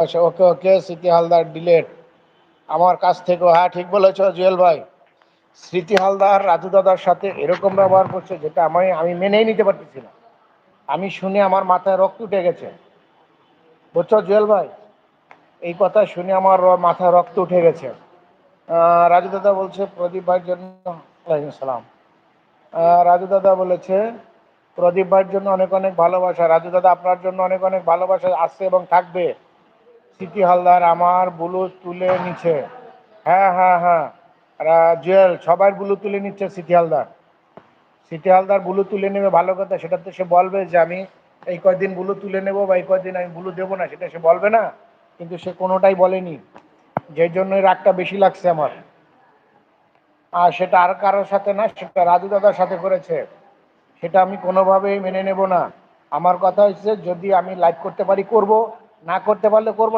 আচ্ছা, ওকে ওকে, স্মৃতি হালদার ডিলেট আমার কাছ থেকেও। হ্যাঁ, ঠিক বলেছ জুয়েল ভাই। স্মৃতি হালদার রাজু দাদার সাথে এরকম ব্যবহার করছে যেটা আমি মেনেই নিতে পারতেছি না। আমি শুনে আমার মাথায় রক্ত উঠে গেছে, বুঝছো জুয়েল ভাই? এই কথা শুনে আমার মাথায় রক্ত উঠে গেছে। রাজু দাদা বলছে প্রদীপ ভাইয়ের জন্য, ওয়ালাইকুম সালাম। রাজু দাদা বলেছে প্রদীপ ভাইয়ের জন্য অনেক অনেক ভালোবাসা। রাজু দাদা, আপনার জন্য অনেক অনেক ভালোবাসা আছে এবং থাকবে। স্মৃতি হালদার আমার বুলু তুলে নিচ্ছে। হ্যাঁ হ্যাঁ হ্যাঁ, জুয়েল, সবার বুলু তুলে নিচ্ছে স্মৃতি হালদার। স্মৃতি হালদার বুলু তুলে নেবে ভালো কথা, সেটা তো সে বলবে যে আমি এই কয়দিন বুলু তুলে নেবো বা এই কয়দিন আমি বুলু দেবো না, সেটা সে বলবে না। কিন্তু সে কোনোটাই বলেনি, যেই জন্যই রাগটা বেশি লাগছে আমার। আর সেটা আর কারোর সাথে না, সেটা রাজু দাদার সাথে করেছে। সেটা আমি কোনোভাবেই মেনে নেব না। আমার কথা হচ্ছে যদি আমি লাইভ করতে পারি করব, না করতে পারলে করব